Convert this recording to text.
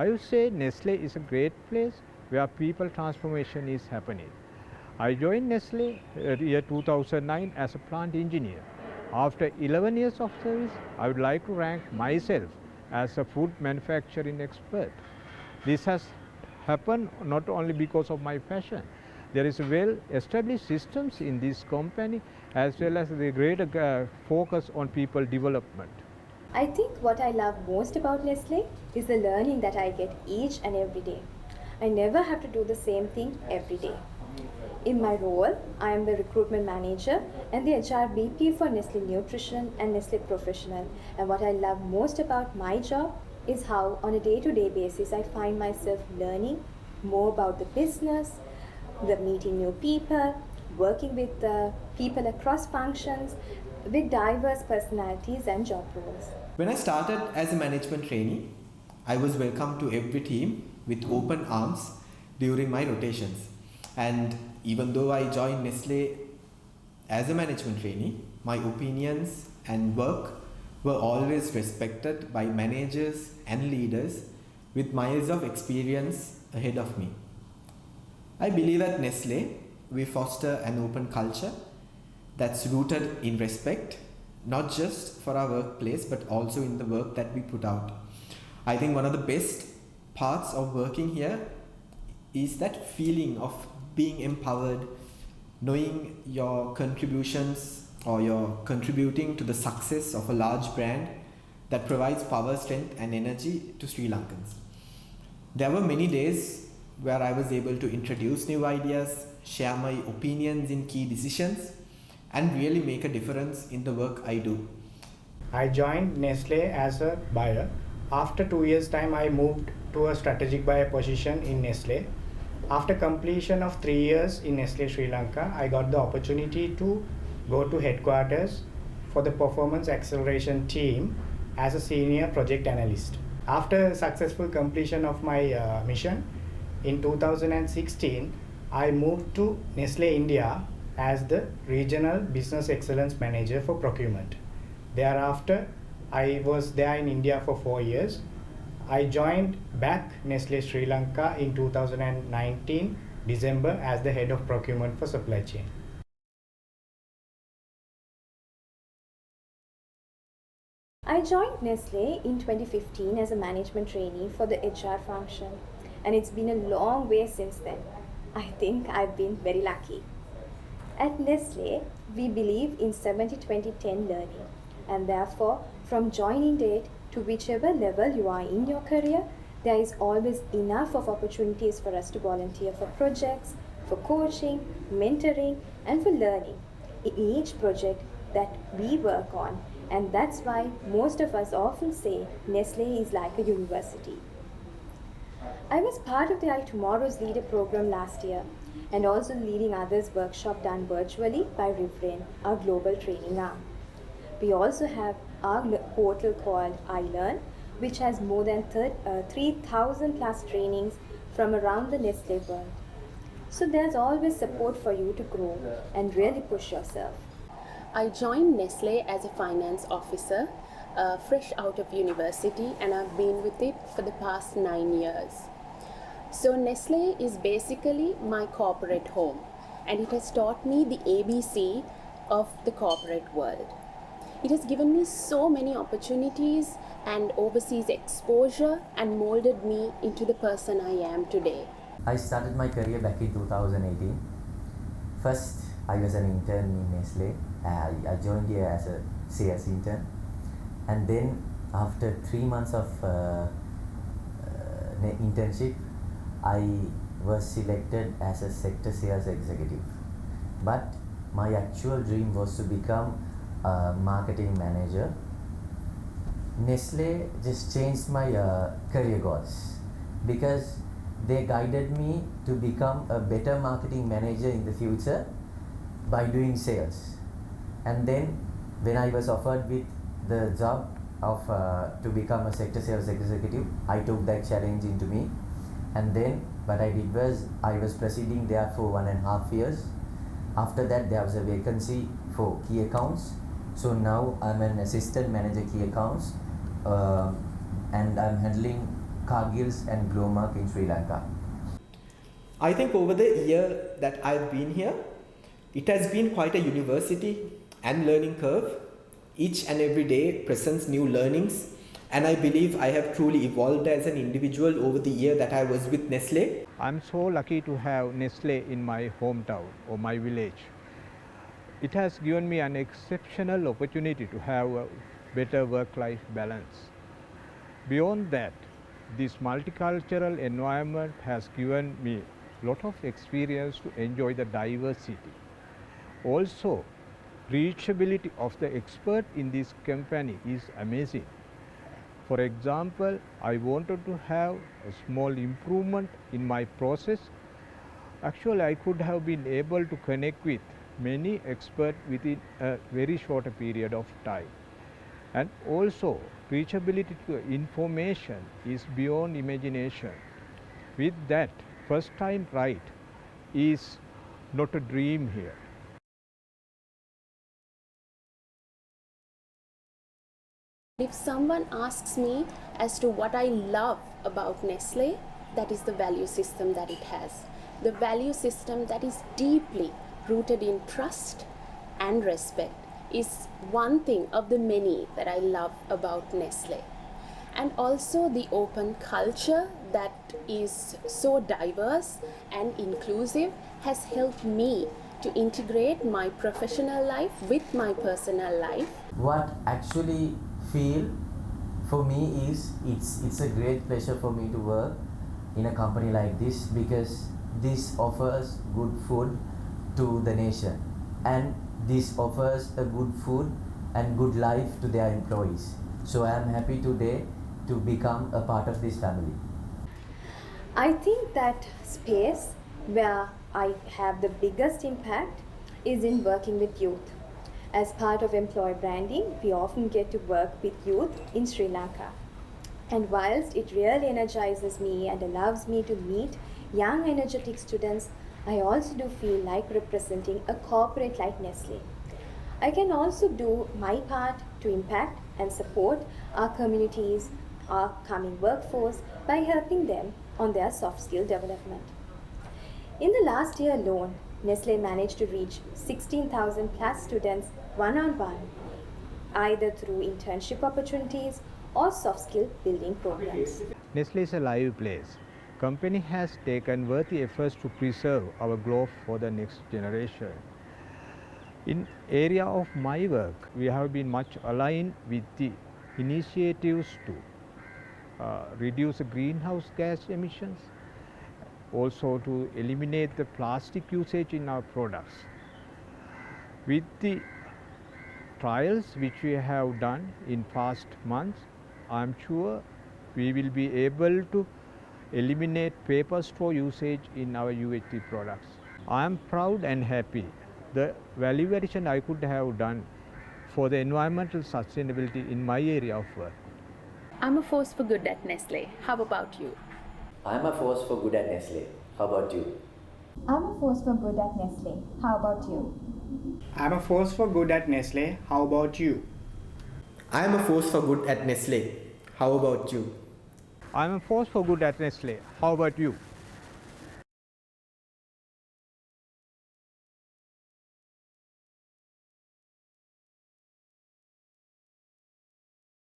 I would say Nestle is a great place where people transformation is happening. I joined Nestle year 2009 as a plant engineer. After 11 years of service, I would like to rank myself as a food manufacturing expert. This has happened not only because of my passion. There is well established systems in this company as well as the greater focus on people development. I think what I love most about Nestle is the learning that I get each and every day. I never have to do the same thing every day. In my role, I am the recruitment manager and the HR VP for Nestle Nutrition and Nestle Professional. And what I love most about my job is how, on a day to day basis, I find myself learning more about the business, the meeting new people, working with people across functions, with diverse personalities and job roles. When I started as a management trainee, I was welcomed to every team with open arms during my rotations. And even though I joined Nestle as a management trainee, my opinions and work were always respected by managers and leaders with miles of experience ahead of me. I believe at Nestle, we foster an open culture that's rooted in respect, not just for our workplace, but also in the work that we put out. I think one of the best parts of working here is that feeling of being empowered, knowing your contributions or you're contributing to the success of a large brand that provides power, strength, and energy to Sri Lankans. There were many days where I was able to introduce new ideas, share my opinions in key decisions, and really make a difference in the work I do. I joined Nestle as a buyer. After 2 years' time, I moved to a strategic buyer position in Nestle. After completion of 3 years in Nestle Sri Lanka, I got the opportunity to go to headquarters for the performance acceleration team as a senior project analyst. After successful completion of my mission, in 2016, I moved to Nestle India as the Regional Business Excellence Manager for Procurement. Thereafter, I was there in India for 4 years. I joined back Nestle Sri Lanka in 2019 December as the Head of Procurement for Supply Chain. I joined Nestle in 2015 as a management trainee for the HR function, and it's been a long way since then. I think I've been very lucky. At Nestle, we believe in 70-20-10 learning, and therefore, from joining date to whichever level you are in your career, there is always enough of opportunities for us to volunteer for projects, for coaching, mentoring, and for learning in each project that we work on. And that's why most of us often say Nestle is like a university. I was part of the iTomorrow's Leader program last year, and also leading others' workshop done virtually by Refrain, our global training arm. We also have our portal called iLearn, which has more than 3,000 plus trainings from around the Nestle world. So there's always support for you to grow and really push yourself. I joined Nestle as a finance officer, fresh out of university, and I've been with it for the past 9 years. So Nestle is basically my corporate home, and it has taught me the ABC of the corporate world. It has given me so many opportunities and overseas exposure and molded me into the person I am today. I started my career back in 2018. First, I was an intern in Nestle. I joined here as a sales intern, and then after 3 months of internship, I was selected as a sector sales executive. But my actual dream was to become a marketing manager. Nestle just changed my career goals because they guided me to become a better marketing manager in the future by doing sales. And then when I was offered with the job of to become a sector sales executive, I took that challenge into me. And then what I did was I was proceeding there for 1.5 years. After that, there was a vacancy for key accounts. So now I'm an assistant manager key accounts, and I'm handling Cargills and Glowmark in Sri Lanka? I think over the year that I've been here, it has been quite a university and learning curve. Each and every day presents new learnings, and I believe I have truly evolved as an individual over the year that I was with Nestle. I'm so lucky to have Nestle in my hometown or my village. It has given me an exceptional opportunity to have a better work-life balance. Beyond that, this multicultural environment has given me a lot of experience to enjoy the diversity. Also, reachability of the expert in this company is amazing. For example, I wanted to have a small improvement in my process. Actually, I could have been able to connect with many experts within a very short period of time. And also, reachability to information is beyond imagination. With that, first time right is not a dream here. If someone asks me as to what I love about Nestle, that is the value system that it has. The value system that is deeply rooted in trust and respect is one thing of the many that I love about Nestle. And also the open culture that is so diverse and inclusive has helped me to integrate my professional life with my personal life. What actually feel for me is it's a great pleasure for me to work in a company like this, because this offers good food to the nation, and this offers a good food and good life to their employees. So I am happy today to become a part of this family. I think that space where I have the biggest impact is in working with youth. As part of employer branding, we often get to work with youth in Sri Lanka. And whilst it really energizes me and allows me to meet young energetic students, I also do feel like representing a corporate like Nestle. I can also do my part to impact and support our communities, our coming workforce, by helping them on their soft skill development. In the last year alone, Nestle managed to reach 16,000 plus students one-on-one, either through internship opportunities or soft skill building programs. Nestle is a live place. Company has taken worthy efforts to preserve our globe for the next generation. In area of my work, we have been much aligned with the initiatives to reduce the greenhouse gas emissions, also to eliminate the plastic usage in our products. With the trials which we have done in past months, I am sure we will be able to eliminate paper straw usage in our UHT products. I am proud and happy the value addition I could have done for the environmental sustainability in my area of work. I'm a force for good at Nestle. How about you? I'm a force for good at Nestle. How about you? I'm a force for good at Nestle. How about you? I'm a force for good at Nestle. How about you? I am a force for good at Nestle. How about you? I am a force for good at Nestle. How about you?